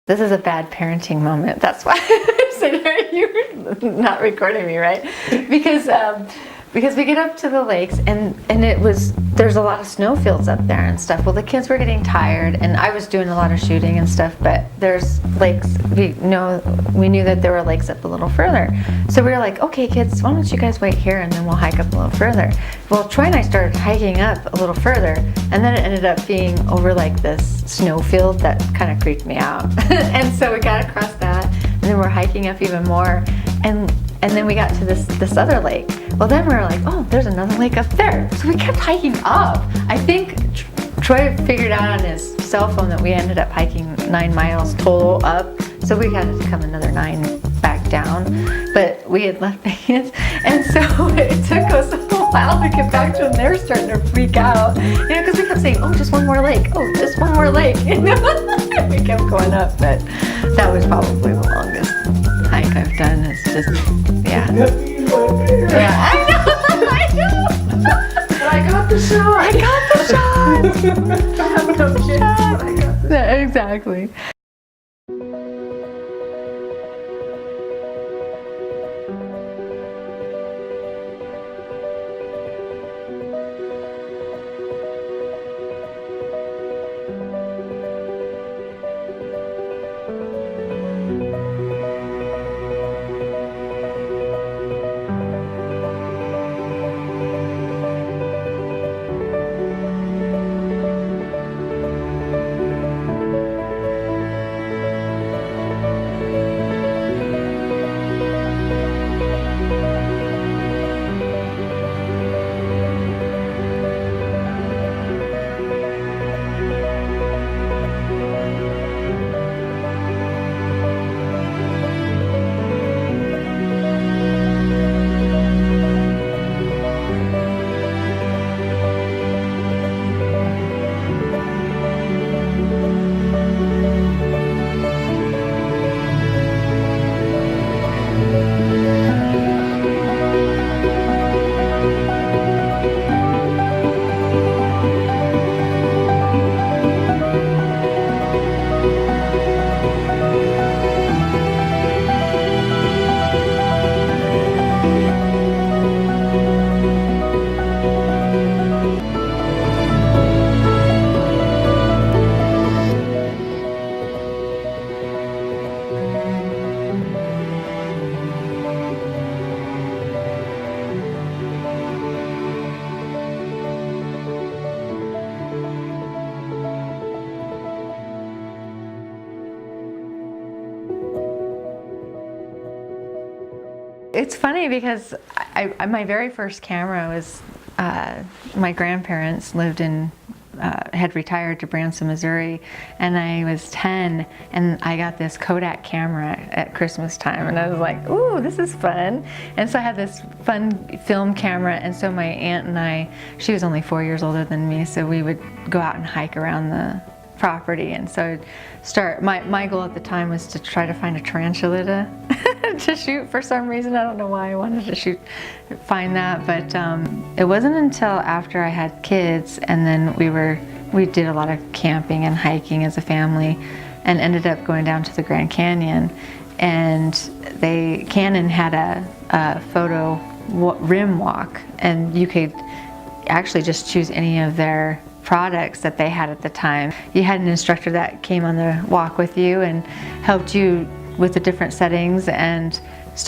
This is a bad parenting moment. That's why I said, you're not recording me, right? Because we get up to the lakes and there's a lot of snowfields up there and stuff. Well, the kids were getting tired and I was doing a lot of shooting and stuff, but there's lakes, we knew that there were lakes up a little further. So we were like, okay kids, why don't you guys wait here and then we'll hike up a little further. Well, Troy and I started hiking up a little further and then it ended up being over like this snowfield that kind of creeped me out. And so we got across that and then we're hiking up even more and then we got to this other lake. Well, then we were like, oh, there's another lake up there. So we kept hiking up. I think Troy figured out on his cell phone that we ended up hiking 9 miles total up. So we had to come another 9 back down. But we had left the kids. And so it took us a while to get back to them. They were starting to freak out. Because we kept saying, oh, just one more lake. Oh, just one more lake. We kept going up. But that was probably the longest hike I've done. It's just, yeah. Yeah, I know. But I got the shot. I got the shot. I have no kids. I got the Yeah, exactly. It's funny because my very first camera was, my grandparents lived in, had retired to Branson, Missouri, and I was 10 and I got this Kodak camera at Christmas time and I was like, ooh, this is fun. And so I had this fun film camera, and so my aunt and I, she was only 4 years older than me, so we would go out and hike around the property. And so my goal at the time was to try to find a tarantula to shoot for some reason. I don't know why I wanted to find that, but it wasn't until after I had kids and then we did a lot of camping and hiking as a family and ended up going down to the Grand Canyon, and Canon had a photo rim walk, and you could actually just choose any of their products that they had at the time. You had an instructor that came on the walk with you and helped you with the different settings, and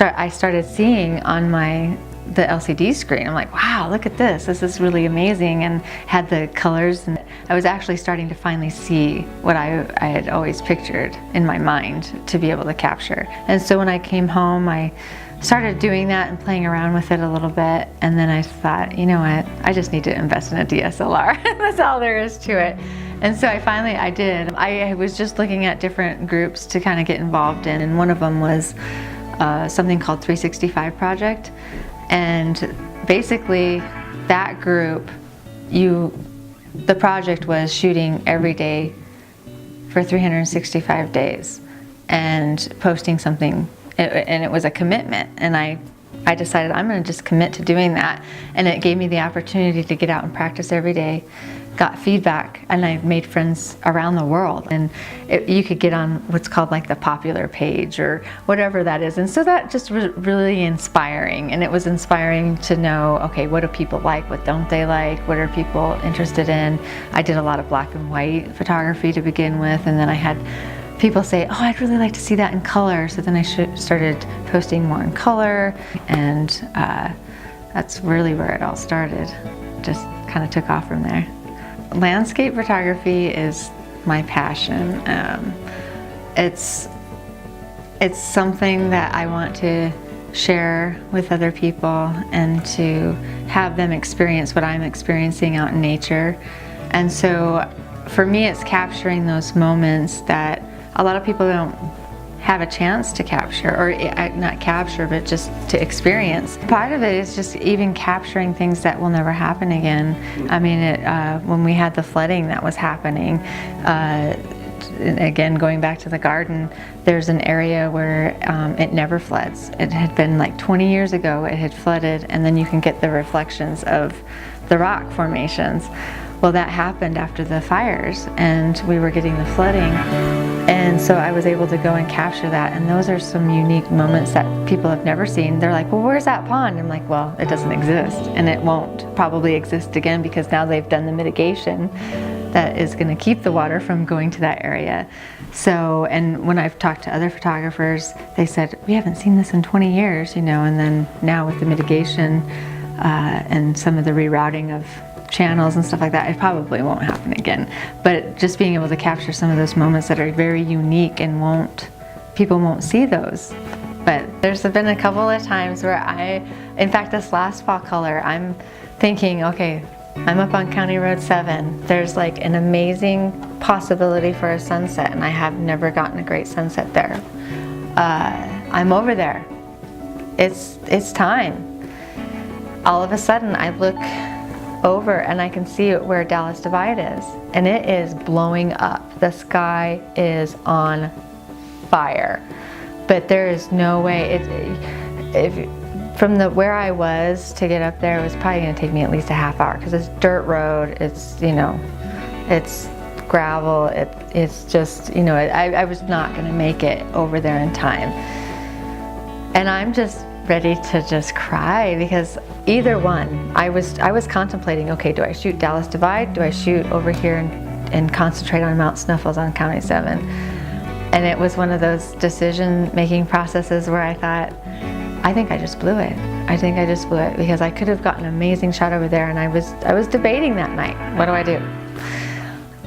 I started seeing on the LCD screen. I'm like, wow, look at this. This is really amazing, and had the colors, and I was actually starting to finally see what I had always pictured in my mind to be able to capture. And so when I came home, I started doing that and playing around with it a little bit, and then I thought, you know what, I just need to invest in a DSLR. That's all there is to it. And so I did. I was just looking at different groups to kind of get involved in, and one of them was something called 365 Project. And basically that group, the project was shooting every day for 365 days and posting something, and it was a commitment, and I decided I'm going to just commit to doing that, and it gave me the opportunity to get out and practice every day, got feedback, and I've made friends around the world. And you could get on what's called like the popular page or whatever that is. And so that just was really inspiring. And it was inspiring to know, okay, what do people like? What don't they like? What are people interested in? I did a lot of black and white photography to begin with, and then I had people say, oh, I'd really like to see that in color. So then I started posting more in color, and that's really where it all started. Just kind of took off from there. Landscape photography is my passion. It's something that I want to share with other people and to have them experience what I'm experiencing out in nature. And so for me, it's capturing those moments that a lot of people don't have a chance to capture, or not capture, but just to experience. Part of it is just even capturing things that will never happen again. I mean, when we had the flooding that was happening, again, going back to the garden, there's an area where it never floods. It had been like 20 years ago, it had flooded, and then you can get the reflections of the rock formations. Well, that happened after the fires, and we were getting the flooding. And so I was able to go and capture that, and those are some unique moments that people have never seen. They're like, well, where's that pond? I'm like, well, it doesn't exist, and it won't probably exist again because now they've done the mitigation that is going to keep the water from going to that area. So, and when I've talked to other photographers, they said, we haven't seen this in 20 years, you know, and then now with the mitigation and some of the rerouting of channels and stuff like that, it probably won't happen again. But just being able to capture some of those moments that are very unique and people won't see those. But there's been a couple of times where in fact, this last fall color, I'm thinking, okay, I'm up on County Road 7. There's like an amazing possibility for a sunset, and I have never gotten a great sunset there. I'm over there. It's time. All of a sudden, I look over and I can see where Dallas Divide is, and it is blowing up. The sky is on fire, but there is no way. From where I was to get up there, it was probably going to take me at least a half hour because it's dirt road. It's, you know, it's gravel. It's just, you know, I was not going to make it over there in time, and I'm just ready to just cry because either one, I was contemplating, okay, do I shoot Dallas Divide? Do I shoot over here and concentrate on Mount Snuffles on County 7? And it was one of those decision-making processes where I thought, I think I just blew it. I think I just blew it because I could have gotten an amazing shot over there, and I was debating that night, what do I do?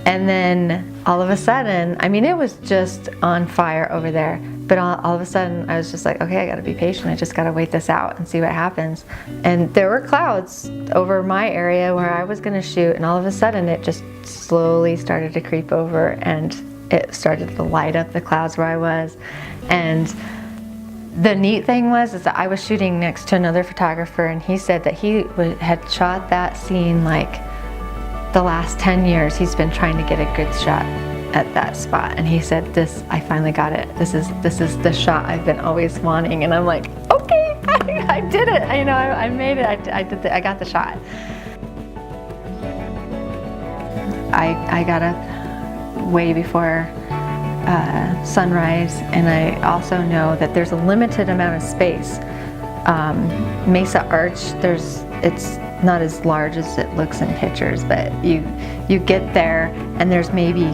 And then all of a sudden, I mean, it was just on fire over there. But all of a sudden, I was just like, okay, I gotta be patient. I just gotta wait this out and see what happens. And there were clouds over my area where I was gonna shoot, and all of a sudden, it just slowly started to creep over, and it started to light up the clouds where I was. And the neat thing is that I was shooting next to another photographer, and he said that he had shot that scene like the last 10 years. He's been trying to get a good shot at that spot, and he said, I finally got it. This is the shot I've been always wanting. And I'm like, okay, I did it. I made it. I got the shot. I got up way before sunrise, and I also know that there's a limited amount of space. Mesa Arch, it's not as large as it looks in pictures, but you get there and there's maybe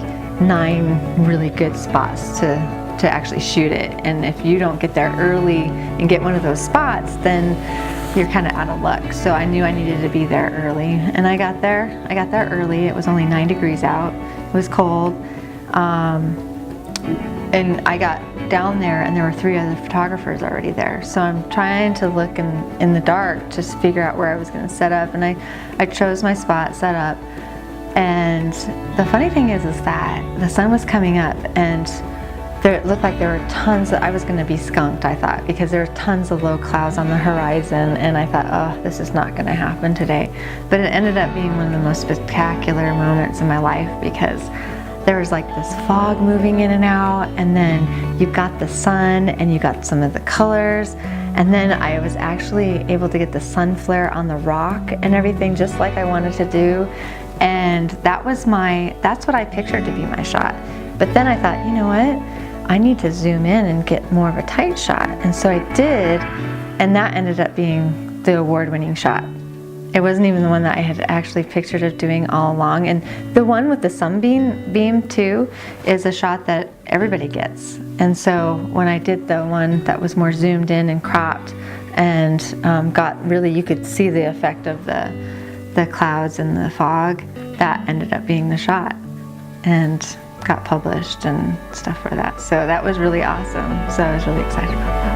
9 really good spots to actually shoot it. And if you don't get there early and get one of those spots, then you're kind of out of luck. So I knew I needed to be there early, and I got there early. It was only 9 degrees out. It was cold. And I got down there, and there were 3 other photographers already there. So I'm trying to look in the dark to figure out where I was going to set up. And I chose my spot, set up. And the funny thing is that the sun was coming up, and it looked like there were tons I was going to be skunked, I thought, because there were tons of low clouds on the horizon. And I thought, oh, this is not going to happen today. But it ended up being one of the most spectacular moments in my life, because there was like this fog moving in and out, and then you've got the sun and you got some of the colors, and then I was actually able to get the sun flare on the rock and everything just like I wanted to do. And that's what I pictured to be my shot. But then I thought, you know what? I need to zoom in and get more of a tight shot. And so I did, and that ended up being the award-winning shot. It wasn't even the one that I had actually pictured of doing all along. And the one with the sunbeam beam too is a shot that everybody gets. And so when I did the one that was more zoomed in and cropped and you could see the effect of the clouds and the fog, that ended up being the shot and got published and stuff for that. So that was really awesome. So I was really excited about that.